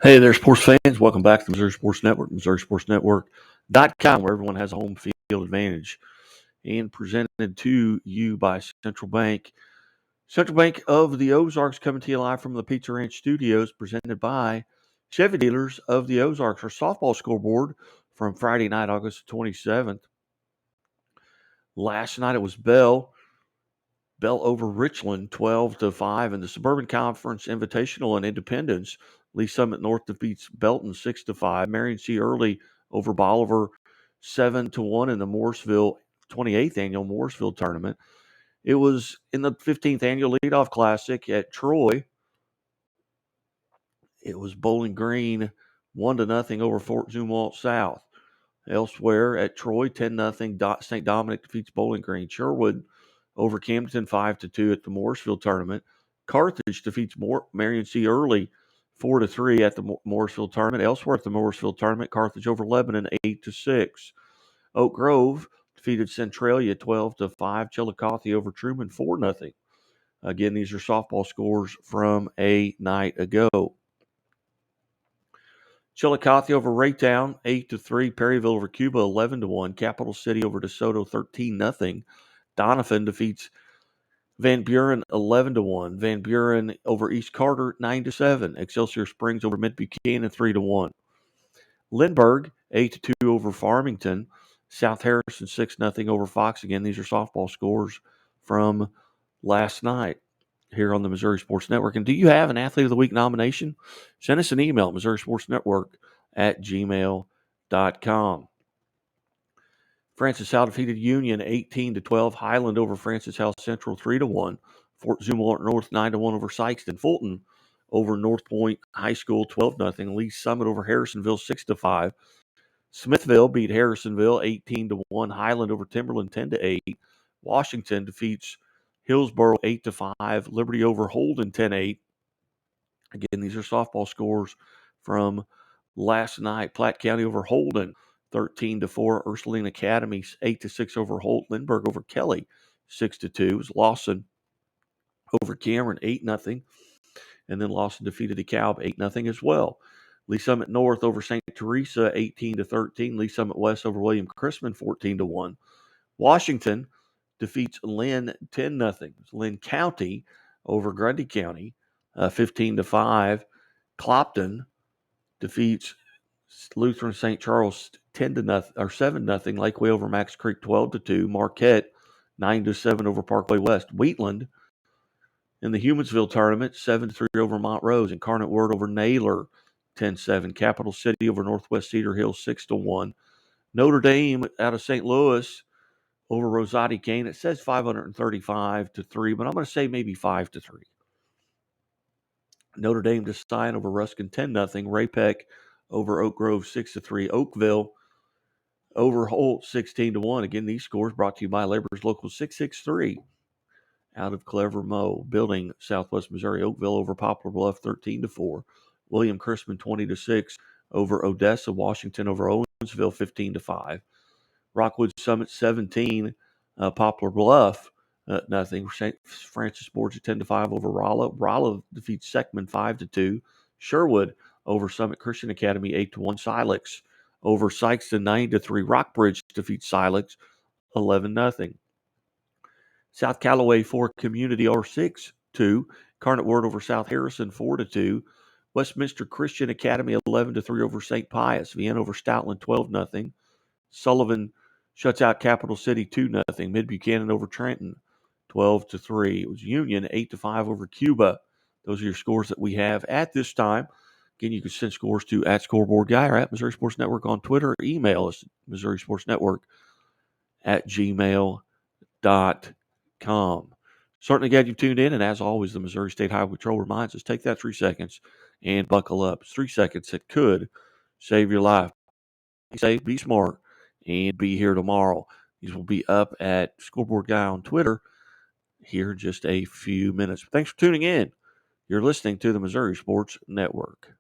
Hey there, sports fans. Welcome back to the Missouri Sports Network, MissouriSportsNetwork.com, where everyone has a home field advantage. And presented to you by Central Bank. Central Bank of the Ozarks coming to you live from the Pizza Ranch Studios, presented by Chevy Dealers of the Ozarks. Our softball scoreboard from Friday night, August 27th. Last night it was Bell over Richland, 12-5 in the Suburban Conference Invitational and Independence. Lee Summit North defeats Belton 6-5. Marion C. Early over Bolivar 7-1 in the Morrisville 28th annual Morrisville tournament. It was in the 15th annual Leadoff Classic at Troy. It was Bowling Green 1-0 over Fort Zumwalt South. Elsewhere at Troy, 10-0. St. Dominic defeats Bowling Green. Sherwood over Camden 5-2 at the Morrisville tournament. Carthage defeats Marion C. Early 4-3 at the Morrisville tournament. Elsewhere at the Morrisville tournament, Carthage over Lebanon 8-6. Oak Grove defeated Centralia 12-5. Chillicothe over Truman 4-0. Again, these are softball scores from a night ago. Chillicothe over Raytown 8-3. Perryville over Cuba 11-1. Capital City over DeSoto 13-0. Donovan defeats Van Buren 11-1. Van Buren over East Carter 9-7. Excelsior Springs over Mid Buchanan 3-1. Lindbergh 8-2 over Farmington. South Harrison 6-0 over Fox. Again, these are softball scores from last night here on the Missouri Sports Network. And do you have an Athlete of the Week nomination? Send us an email, MissouriSportsNetwork@gmail.com. Francis Howe defeated Union 18-12. Highland over Francis Howe Central 3-1. Fort Zumwalt North 9-1 over Sykeston. Fulton over North Point High School 12-0. Lee Summit over Harrisonville 6-5. Smithville beat Harrisonville 18-1. Highland over Timberland 10-8. Washington defeats Hillsboro 8-5. Liberty over Holden 10-8. Again, these are softball scores from last night. Platte County over Holden 13-4. Ursuline Academy 8-6 over Holt. Lindbergh over Kelly 6-2. It was Lawson over Cameron 8-0. And then Lawson defeated DeKalb 8-0 as well. Lee Summit North over St. Teresa 18-13. Lee Summit West over William Chrisman 14-1. Washington defeats Lynn 10-0. Lynn County over Grundy County 15-5. Clopton defeats Lutheran St. Charles 10-0 or 7-0. Lakeway over Max Creek 12-2. Marquette 9-7 over Parkway West. Wheatland in the Humansville tournament 7-3 over Montrose. Incarnate Word over Naylor 10-7. Capital City over Northwest Cedar Hill 6-1. Notre Dame out of St. Louis over Rosati Kane. It says 535-3, but I'm going to say maybe 5-3. Notre Dame to Stein over Ruskin 10-0. Ray-Pec over Oak Grove 6-3. Oakville over Holt 16-1. Again, these scores brought to you by Labor's Local 663 out of Clever Mo Building, Southwest Missouri. Oakville over Poplar Bluff 13-4. William Chrisman 20-6 over Odessa. Washington over Owensville 15-5. Rockwood Summit 17. Poplar Bluff nothing. St. Francis Borgia 10-5 over Rolla. Rolla defeats Seckman 5-2. Sherwood over Summit Christian Academy 8-1. Silex over Sykeston 9-3. Rockbridge defeats Silex 11-0. South Callaway 4 Community over 6-2. Incarnate Word over South Harrison 4-2. Westminster Christian Academy 11-3 over St. Pius. Vienna over Stoutland 12-0. Sullivan shuts out Capital City 2-0. Mid Buchanan over Trenton 12-3. It was Union 8-5 over Cuba. Those are your scores that we have at this time. Again, you can send scores to @ScoreboardGuy or @Missouri Sports Network on Twitter. Email us MissouriSportsNetwork@gmail.com. Certainly glad you've tuned in, and as always, the Missouri State Highway Patrol reminds us, take that 3 seconds and buckle up. It's 3 seconds that could save your life. Be safe, be smart, and be here tomorrow. These will be up at Scoreboard Guy on Twitter here in just a few minutes. Thanks for tuning in. You're listening to the Missouri Sports Network.